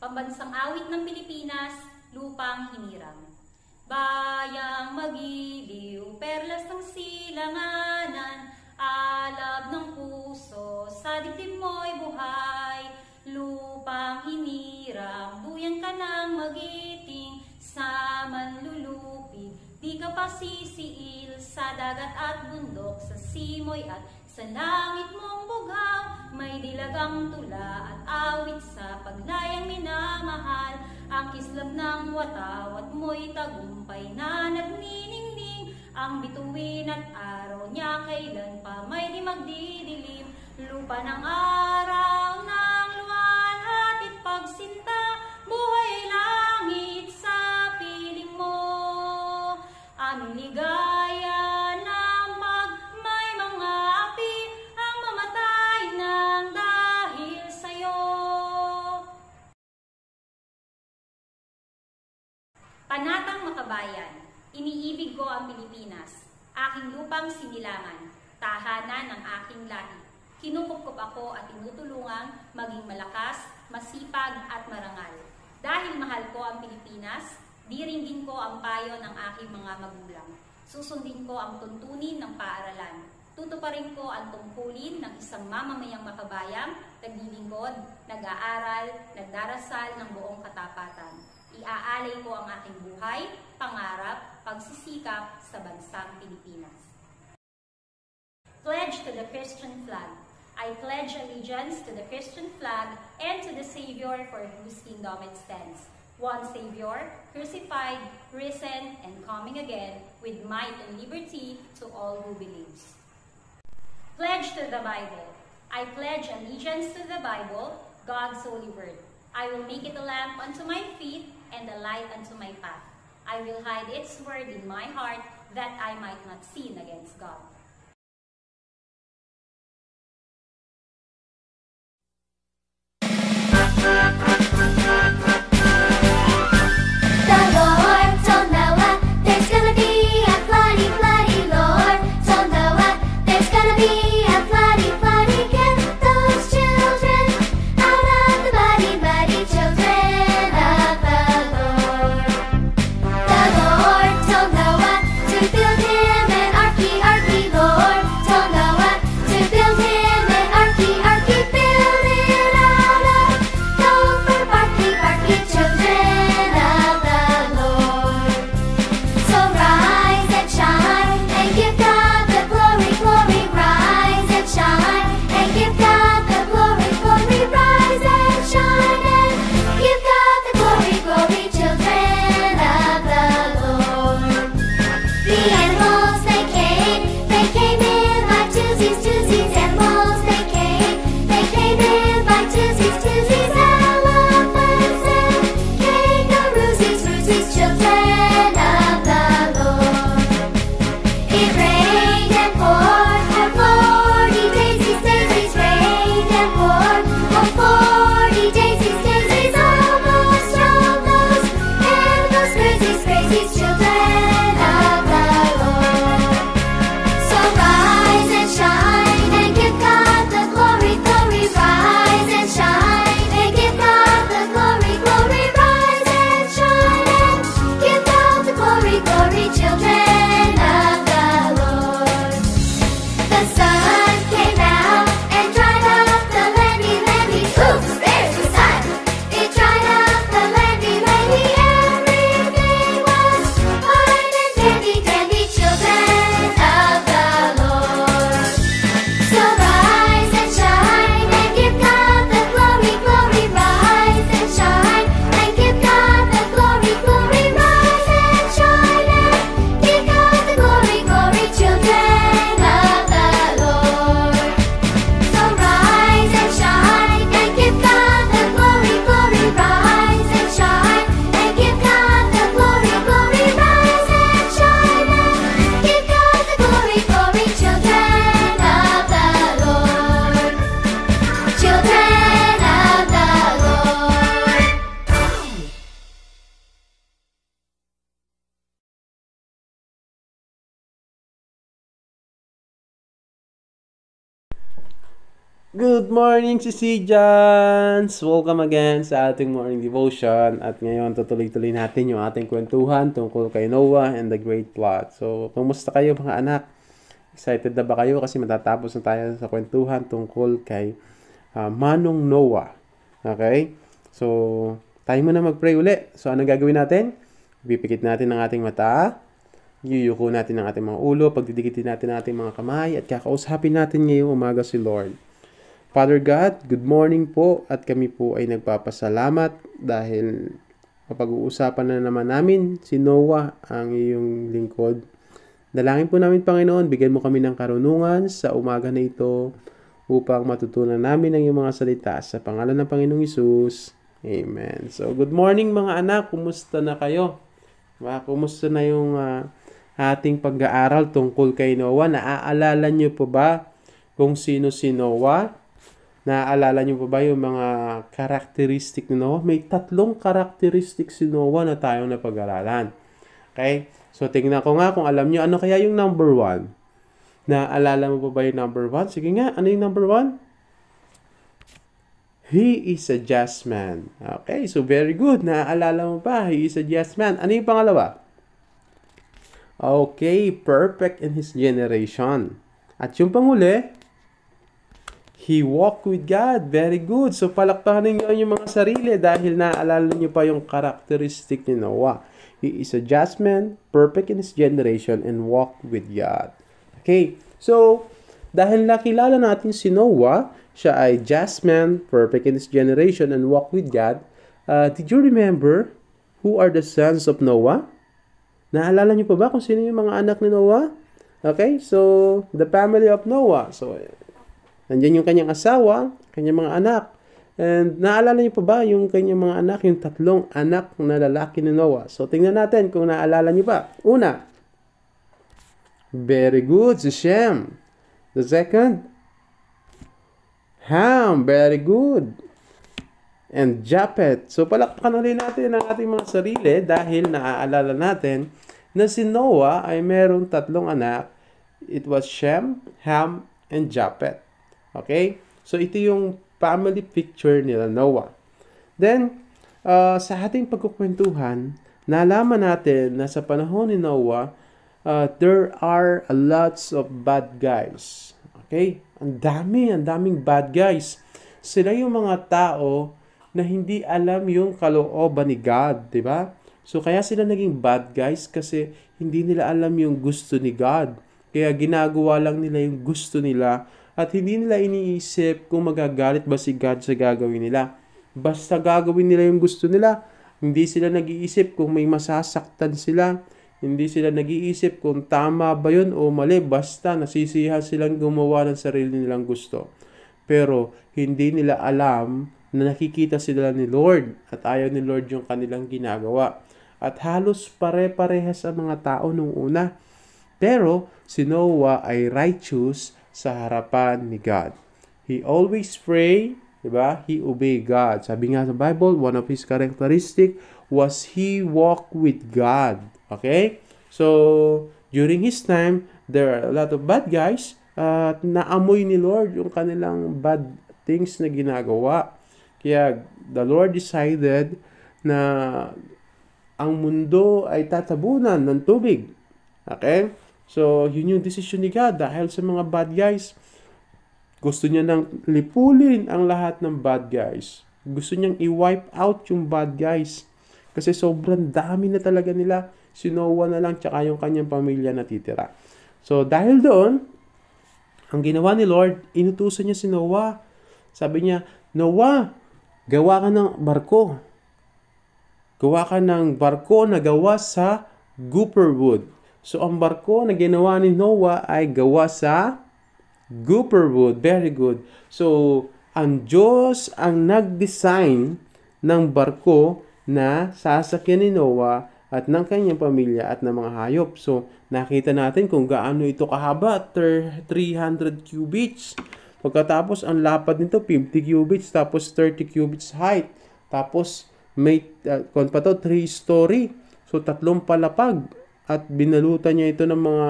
Pambansang awit ng Pilipinas, Lupang Hinirang. Bayang magiliw, perlas ng silanganan, alab ng puso, sa dibdib mo'y buhay. Lupang hinirang, duyan ka ng magiting, sa manlulupig, di ka pa sisiil, sa dagat at bundok, sa simoy at sa langit mong bughaw. May dilagang tula at awit sa paglayang minamahal, ang kislap ng watawat mo'y tagumpay na nagniningning, ang bituin at araw niya kailan pa may di magdidilim. Lupa ng araw ng luwalhati at pagsinta, buhay langit sa piling mo. Aming ligaya ng pag may mga api, ang mamatay ng dahil sa'yo. Panatang Makabayan, iniibig ko ang Pilipinas, aking lupang sinilangan, tahanan ng aking lahi. Kinukupkup ako at tinutulungang maging malakas, masipag at marangal. Dahil mahal ko ang Pilipinas, diringgin ko ang payo ng aking mga magulang. Susundin ko ang tuntunin ng paaralan. Tutuparin ko ang tungkulin ng isang mamamayang makabayang, naglilingkod, nag-aaral, nagdarasal ng buong katapatan. Iaalay ko ang aking buhay, pangarap, pagsisikap sa bansang Pilipinas. Pledge to the Christian flag. I pledge allegiance to the Christian flag and to the Savior for whose kingdom it stands. One Savior, crucified, risen, and coming again, with might and liberty to all who believes. Pledge to the Bible. I pledge allegiance to the Bible, God's holy word. I will make it a lamp unto my feet and a light unto my path. I will hide its word in my heart, that I might not sin against God. Build him an arky, arky Lord. Good morning, Sisijans! Welcome again sa ating morning devotion. At ngayon, tutuloy-tuloy natin yung ating kwentuhan tungkol kay Noah and the Great Flood. So, kumusta kayo mga anak? Excited na ba kayo? Kasi matatapos na tayo sa kwentuhan tungkol kay Manong Noah. Okay? So, tayo muna mag-pray uli. So, ano gagawin natin? Pipikit natin ang ating mata. Yuyuko natin ang ating mga ulo. Pagdidikitin natin ang ating mga kamay. At kakausapin natin ngayong umaga si Lord. Father God, good morning po at kami po ay nagpapasalamat dahil mapag-uusapan na naman namin si Noah, ang iyong lingkod. Dalangin po namin, Panginoon, bigyan mo kami ng karunungan sa umaga na ito upang matutunan namin ang iyong mga salita. Sa pangalan ng Panginoong Hesus, Amen. So, good morning mga anak, kumusta na kayo? Kumusta na yung ating pag-aaral tungkol kay Noah? Naaalala niyo po ba kung sino si Noah? Naaalala niyo pa ba yung mga characteristic ni Noah? May 3 characteristic si Noah na tayong napag-aralan. Okay? So, tingnan ko nga kung alam niyo, ano kaya yung number 1? Naaalala mo pa ba yung number 1? Sige nga, ano yung number 1? He is a just man. Okay, so very good. Naaalala mo pa, he is a just man. Ano yung pangalawa? Okay, perfect in his generation. At yung panghuli, he walked with God. Very good. So, palakpakan ninyo yung mga sarili dahil naaalala nyo pa yung characteristic ni Noah. He is a just man, perfect in his generation, and walked with God. Okay. So, dahil nakilala natin si Noah, siya ay just man, perfect in his generation, and walked with God. Did you remember who are the sons of Noah? Naalala nyo pa ba kung sino yung mga anak ni Noah? Okay. So, the family of Noah. So, nandiyan yung kanyang asawa, kanyang mga anak. And naalala niyo pa ba yung kanyang mga anak, yung 3 anak na lalaki ni Noah? So, tingnan natin kung naalala niyo pa. Una, very good, si Shem. The second, Ham, very good. And Japhet. So, palakpakan ulit natin ang ating mga sarili dahil naaalala natin na si Noah ay merong 3 anak. It was Shem, Ham, and Japhet. Okay? So, ito yung family picture nila Noah. Then, sa ating pagkukwentuhan, nalaman natin na sa panahon ni Noah, there are lots of bad guys. Okay? Ang daming bad guys. Sila yung mga tao na hindi alam yung kalooban ni God, di ba? So, kaya sila naging bad guys kasi hindi nila alam yung gusto ni God. Kaya ginagawa lang nila yung gusto nila at hindi nila iniisip kung magagalit ba si God sa gagawin nila. Basta gagawin nila yung gusto nila. Hindi sila nag-iisip kung may masasaktan sila. Hindi sila nag-iisip kung tama ba yun o mali. Basta nasisiyahan silang gumawa ng sarili nilang gusto. Pero hindi nila alam na nakikita sila ni Lord at ayaw ni Lord yung kanilang ginagawa. At halos pare-parehas ang mga tao nung una. Pero si Noah ay righteous sa harapan ni God. He always pray, diba? He obey God. Sabi nga sa Bible, one of his characteristic was he walked with God. Okay? So, during his time, there are a lot of bad guys at naamoy ni Lord yung kanilang bad things na ginagawa. Kaya, the Lord decided na ang mundo ay tatabunan ng tubig. Okay? So, yun yung decision ni God dahil sa mga bad guys. Gusto niya nang lipulin ang lahat ng bad guys. Gusto niyang i-wipe out yung bad guys. Kasi sobrang dami na talaga nila. Si Noah na lang tsaka yung kanyang pamilya natitira. So, dahil doon, ang ginawa ni Lord, inutusan niya si Noah. Sabi niya, Noah, gawa ka ng barko. Gawa ka ng barko na gawa sa gopher wood. So, ang barko na ginawa ni Noah ay gawa sa gopher wood. Very good. So, ang Diyos ang nag-design ng barko na sasakyan ni Noah at ng kanyang pamilya at ng mga hayop. So, nakita natin kung gaano ito kahaba, 300 cubits. Pagkatapos, ang lapad nito, 50 cubits, tapos 30 cubits height. Tapos, may, 3-story. So, 3 palapag. At binalutan niya ito ng mga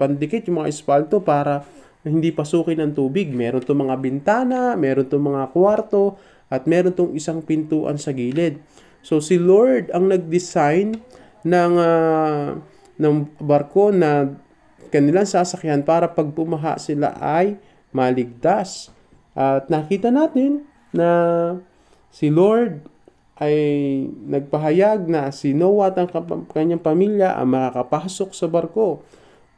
pandikit, yung mga espalto para hindi pasukin ng tubig. Meron tong mga bintana, meron tong mga kwarto, at meron tong isang pintuan sa gilid. So si Lord ang nag-design ng barko na kanilang sasakyan para pag bumaha sila ay maligtas. At nakita natin na si Lord ay nagpahayag na si Noah at ang kanyang pamilya ang makakapasok sa barko.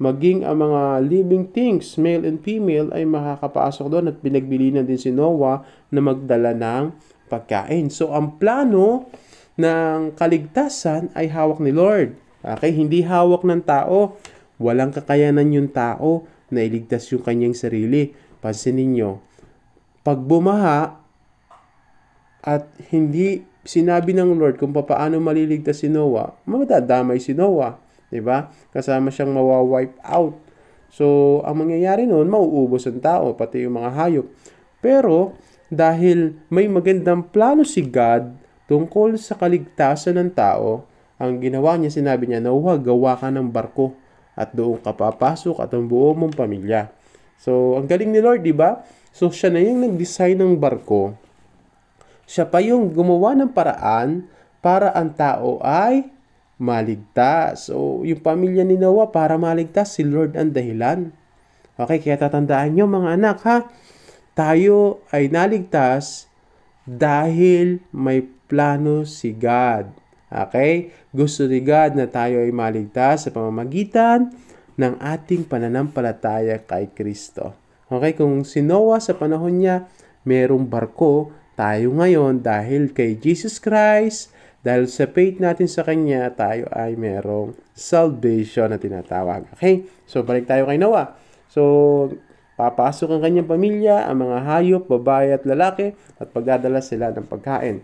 Maging ang mga living things, male and female, ay makakapasok doon at pinagbilinan din si Noah na magdala ng pagkain. So, ang plano ng kaligtasan ay hawak ni Lord. Okay? Hindi hawak ng tao. Walang kakayanan yung tao na iligtas yung kanyang sarili. Pansinin nyo, pag bumaha at hindi sinabi ng Lord kung paano maliligtas si Noah, madadamay si Noah. Diba? Kasama siyang mawawipe out. So, ang mangyayari noon, mauubos ang tao, pati yung mga hayop. Pero, dahil may magandang plano si God tungkol sa kaligtasan ng tao, ang ginawa niya, sinabi niya, Noah, gawa ka ng barko at doon ka papasok at ang buo mong pamilya. So, ang galing ni Lord, diba? So, siya na yung nag-design ng barko. Siya pa yung gumawa ng paraan para ang tao ay maligtas. So, yung pamilya ni Noah para maligtas, si Lord ang dahilan. Okay, kaya tatandaan nyo mga anak ha, tayo ay naligtas dahil may plano si God. Okay? Gusto ni God na tayo ay maligtas sa pamamagitan ng ating pananampalataya kay Kristo. Okay, kung si Noah sa panahon niya, merong barko, tayo ngayon dahil kay Jesus Christ, dahil sa faith natin sa Kanya, tayo ay merong salvation na tinatawag. Okay? So, balik tayo kay Noah. So, papasok ang kanyang pamilya, ang mga hayop, babae at lalaki, at pagdadala sila ng pagkain.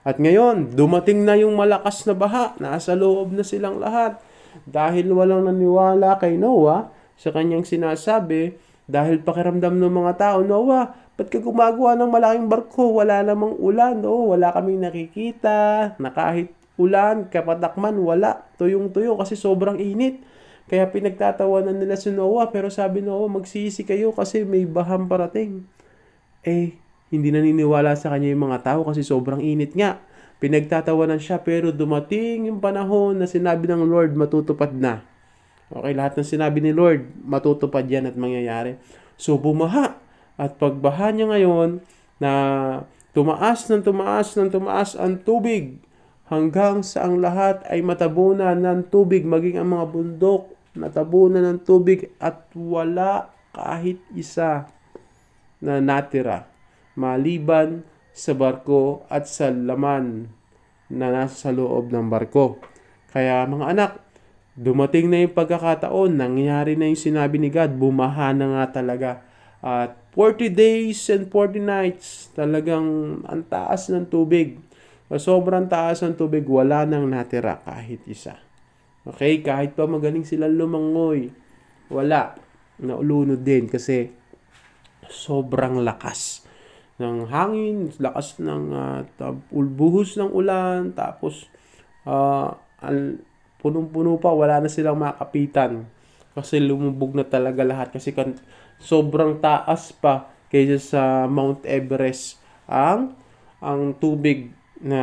At ngayon, dumating na yung malakas na baha. Nasa loob na silang lahat. Dahil walang naniwala kay Noah sa kanyang sinasabi, dahil pakiramdam ng mga tao, Noah, ba't ka gumagawa ng malaking barko? Wala namang ulan. O, wala kaming nakikita. Na kahit ulan, kapatakman, wala. Tuyong-tuyo kasi sobrang init. Kaya pinagtatawanan nila si Noah. Pero sabi Noah, magsisi kayo kasi may bahang parating. Hindi naniniwala sa kanya yung mga tao kasi sobrang init nga. Pinagtatawanan siya pero dumating yung panahon na sinabi ng Lord, matutupad na. Okay, lahat ng sinabi ni Lord, matutupad yan at mangyayari. So, bumaha. At pagbaha niya ngayon na tumaas ang tubig hanggang sa ang lahat ay matabunan ng tubig, maging ang mga bundok natabunan ng tubig at wala kahit isa na natira maliban sa barko at sa laman na nasa loob ng barko. Kaya mga anak, dumating na yung pagkakataon, nangyari na yung sinabi ni God, bumaha na nga talaga. At 40 days and 40 nights, talagang ang taas ng tubig. Sobrang taas ng tubig, wala nang natira kahit isa. Okay, kahit pa magaling sila lumangoy, wala. Naulunod din kasi sobrang lakas ng hangin, lakas ng buhos ng ulan, tapos punong-puno pa, wala na silang makapitan. Kasi lumubog na talaga lahat. Kasi sobrang taas pa kaysa sa Mount Everest ang tubig na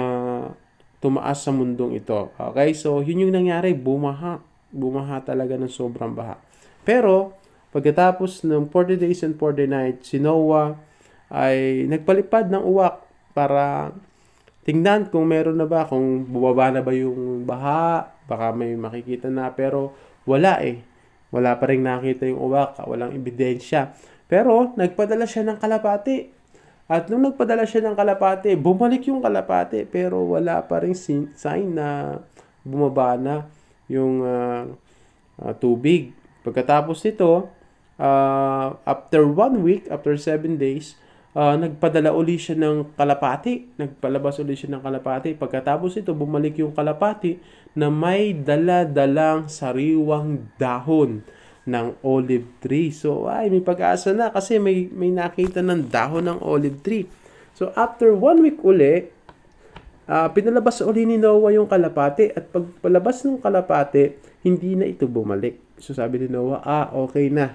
tumaas sa mundong ito. Okay? So, yun yung nangyari. Bumaha. Bumaha talaga ng sobrang baha. Pero, pagkatapos ng 40 days and 40 nights, si Noah ay nagpalipad ng uwak para tingnan kung meron na ba, kung bumaba na ba yung baha, baka may makikita na, pero wala eh. Wala pa rin nakita yung uwak, walang ebidensya. Pero nagpadala siya ng kalapati. At nung nagpadala siya ng kalapati, bumalik yung kalapati, pero wala pa rin sign na bumaba na yung tubig. Pagkatapos nito, after 1 week, after 7 days, nagpadala uli siya ng kalapati. Nagpalabas uli siya ng kalapati. Pagkatapos ito, bumalik yung kalapati na may dala-dalang sariwang dahon ng olive tree. So, may pag-asa na kasi may nakita ng dahon ng olive tree. So, after 1 week uli, pinalabas uli ni Noah yung kalapati. At pagpalabas ng kalapati, hindi na ito bumalik. So, sabi ni Noah, okay na.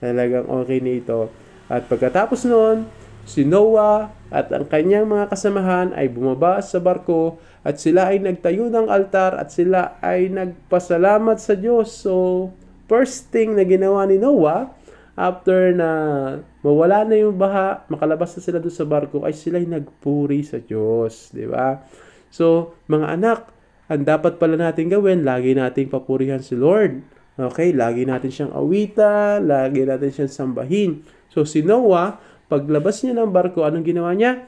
Talagang okay na ito. At pagkatapos noon, si Noah at ang kanyang mga kasamahan ay bumaba sa barko at sila ay nagtayo ng altar at sila ay nagpasalamat sa Diyos. So, first thing na ginawa ni Noah, after na mawala na yung baha, makalabas na sila doon sa barko, ay sila ay nagpuri sa Diyos. Di ba? So, mga anak, ang dapat pala natin gawin, lagi nating papurihan si Lord. Okay, lagi natin siyang awitan, lagi natin siyang sambahin. So si Noah, paglabas niya ng barko, anong ginawa niya?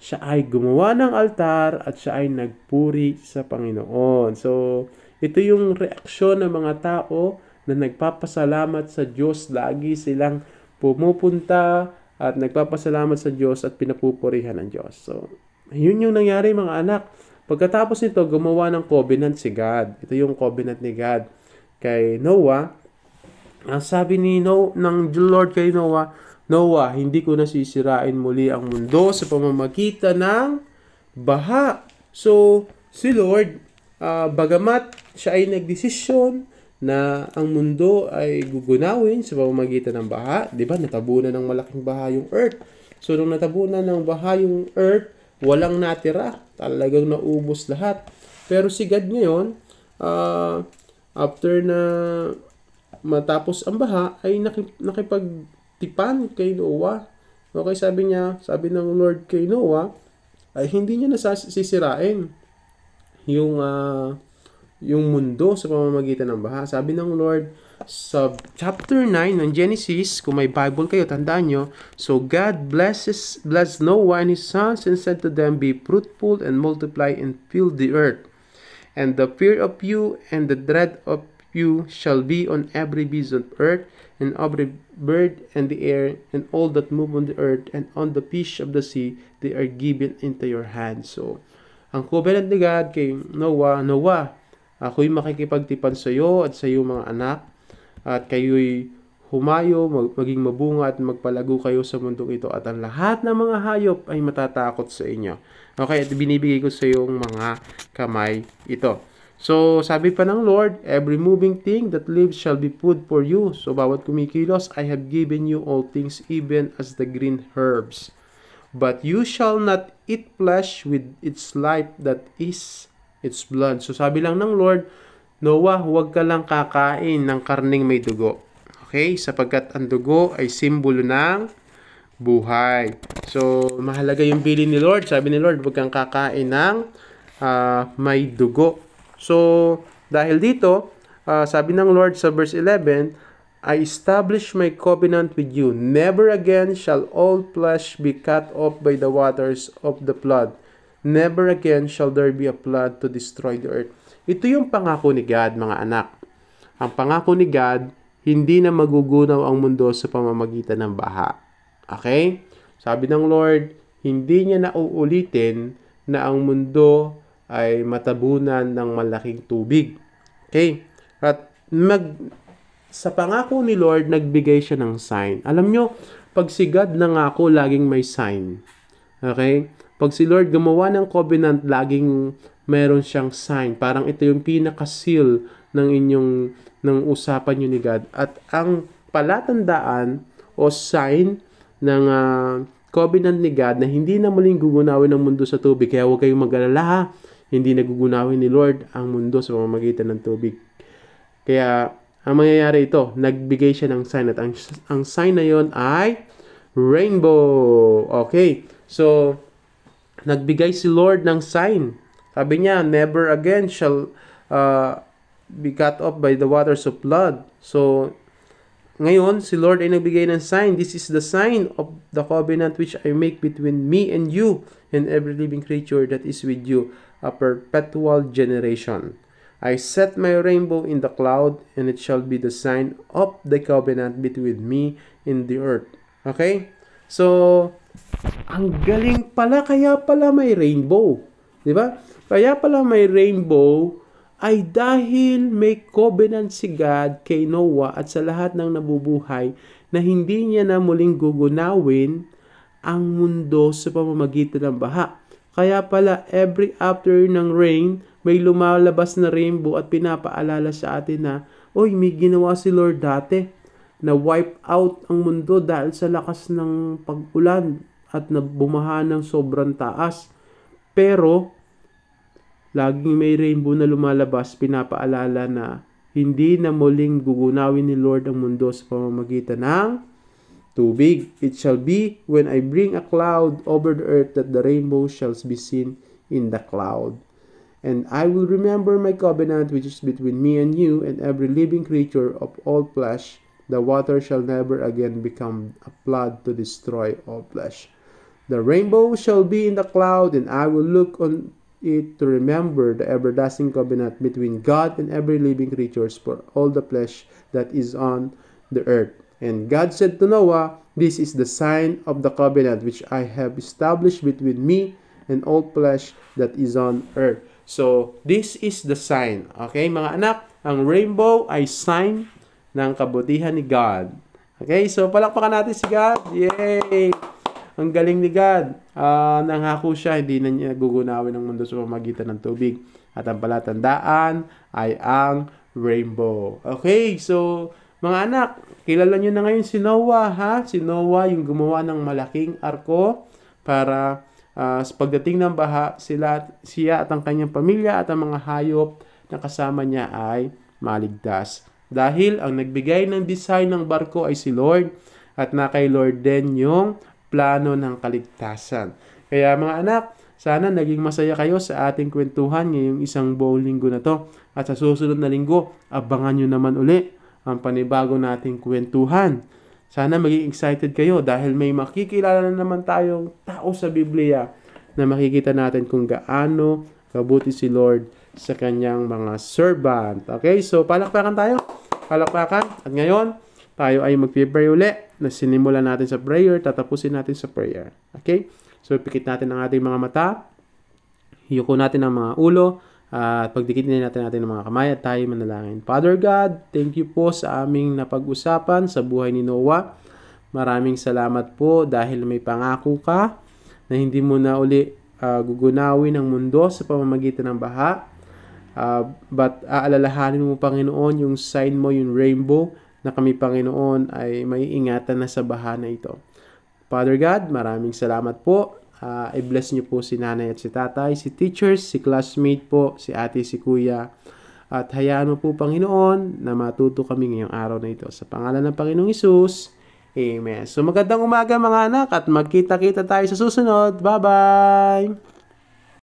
Siya ay gumawa ng altar at siya ay nagpuri sa Panginoon. So ito yung reaksyon ng mga tao na nagpapasalamat sa Diyos. Lagi silang pumupunta at nagpapasalamat sa Diyos at pinapupurihan ng Diyos. So yun yung nangyari mga anak. Pagkatapos nito, gumawa ng covenant si God. Ito yung covenant ni God kay Noah. Ang sabi ng Lord kay Noah, Noah, hindi ko nasisirain muli ang mundo sa pamamagitan ng baha. So, si Lord, bagamat siya ay nagdesisyon na ang mundo ay gugunawin sa pamamagitan ng baha, di ba? Natabunan ng malaking baha yung earth. So, nung natabunan ng baha yung earth, walang natira. Talagang naubos lahat. Pero si God ngayon, after na matapos ang baha, ay nakipagtipan kay Noah. Okay, sabi ng Lord kay Noah, ay hindi niya nasisirain yung mundo sa pamamagitan ng baha. Sabi ng Lord sa chapter 9 ng Genesis, kung may Bible kayo, tandaan nyo, so God blessed Noah and his sons and said to them, be fruitful and multiply and fill the earth. And the fear of you and the dread of you shall be on every beast on earth, and every bird in the air, and all that move on the earth, and on the fish of the sea, they are given into your hands. So, ang covenant ni God kay Noah, ako'y makikipagtipan sa iyo at sa iyong mga anak, at kayo'y humayo, maging mabunga at magpalago kayo sa mundong ito, at ang lahat ng mga hayop ay matatakot sa inyo. Okay, at binibigay ko sa iyong mga kamay ito. So, sabi pa ng Lord, every moving thing that lives shall be food for you. So, bawat kumikilos, I have given you all things, even as the green herbs. But you shall not eat flesh with its life, that is its blood. So, sabi lang ng Lord, Noah, huwag ka lang kakain ng karning may dugo. Okay? Sapagkat ang dugo ay simbolo ng buhay. So, mahalaga yung bilin ni Lord. Sabi ni Lord, huwag kang kakain ng may dugo. So, dahil dito, sabi ng Lord sa verse 11, I establish my covenant with you. Never again shall all flesh be cut off by the waters of the flood. Never again shall there be a flood to destroy the earth. Ito yung pangako ni God, mga anak. Ang pangako ni God, hindi na magugunaw ang mundo sa pamamagitan ng baha. Okay? Sabi ng Lord, hindi niya na uulitin na ang mundo ay matabunan ng malaking tubig. Okay? At sa pangako ni Lord, nagbigay siya ng sign. Alam nyo, pag si God nangako, laging may sign. Okay? Pag si Lord gumawa ng covenant, laging meron siyang sign. Parang ito yung pinaka-seal ng usapan nyo ni God. At ang palatandaan o sign ng covenant ni God na hindi na muling gugunawin ang mundo sa tubig. Kaya huwag kayong mag-alala, hindi nagugunawin ni Lord ang mundo sa pamamagitan ng tubig. Kaya ang mangyayari ito, nagbigay siya ng sign at ang sign na yon ay rainbow. Okay, so nagbigay si Lord ng sign. Sabi niya, never again shall be cut off by the waters of flood. So, ngayon, si Lord ay nagbigay ng sign. This is the sign of the covenant which I make between me and you and every living creature that is with you, a perpetual generation. I set my rainbow in the cloud, and it shall be the sign of the covenant between me and the earth. Okay? So, ang galing pala, kaya pala may rainbow. Diba? Kaya pala may rainbow ay dahil may covenant si God kay Noah at sa lahat ng nabubuhay na hindi niya na muling gugunawin ang mundo sa pamamagitan ng baha. Kaya pala every after ng rain, may lumalabas na rainbow at pinapaalala sa atin na, oy, may ginawa si Lord dati. na wipe out ang mundo dahil sa lakas ng pag-ulan at bumaha ng sobrang taas. Pero, laging may rainbow na lumalabas, pinapaalala na hindi na muling gugunawin ni Lord ang mundo sa pamamagitan ng tubig. It shall be when I bring a cloud over the earth that the rainbow shall be seen in the cloud. And I will remember my covenant which is between me and you and every living creature of all flesh. The water shall never again become a flood to destroy all flesh. The rainbow shall be in the cloud, and I will look on it to remember the everlasting covenant between God and every living creature for all the flesh that is on the earth. And God said to Noah, this is the sign of the covenant which I have established between me and all flesh that is on earth. So, this is the sign. Okay, mga anak, ang rainbow ay sign ng kabutihan ni God. Okay, so palakpakan natin si God. Yay! Ang galing ni God. Nangako siya, hindi na niya gugunawin ang mundo sa pamamagitan ng tubig. At ang palatandaan ay ang rainbow. Okay, so mga anak, kilala nyo na ngayon si Noah, ha? Si Noah yung gumawa ng malaking arko para sa pagdating ng baha, siya at ang kanyang pamilya at ang mga hayop na kasama niya ay maligtas. Dahil ang nagbigay ng design ng barko ay si Lord at na kay Lord din yung plano ng kaligtasan. Kaya mga anak, sana naging masaya kayo sa ating kwentuhan ngayong isang buong linggo na to. At sa susunod na linggo, abangan nyo naman uli ang panibago nating kwentuhan. Sana maging excited kayo dahil may makikilala na naman tayong tao sa Biblia na makikita natin kung gaano kabuti si Lord sa kanyang mga servant. Okay, so palakpakan tayo. Palakpakan. At ngayon, tayo ay mag-pray uli na sinimulan natin sa prayer, tatapusin natin sa prayer. Okay, so pikit natin ang ating mga mata, hiyuko natin ang mga ulo, at pagdikitin natin ang mga kamay at tayo manalangin. Father God, thank you po sa aming napag-usapan sa buhay ni Noah. Maraming salamat po dahil may pangako ka na hindi mo na uli gugunawin ang mundo sa pamamagitan ng baha. But aalalahanin mo, Panginoon, yung sign mo, yung rainbow, na kami, Panginoon, ay may ingatan na sa baha na ito. Father God, maraming salamat po. I-bless niyo po si nanay at si tatay, si teachers, si classmate po, si ate, si kuya. At hayaan mo po, Panginoon, na matuto kami ngayong araw na ito. Sa pangalan ng Panginoong Hesus, Amen. So magandang umaga mga anak at magkita-kita tayo sa susunod. Bye-bye!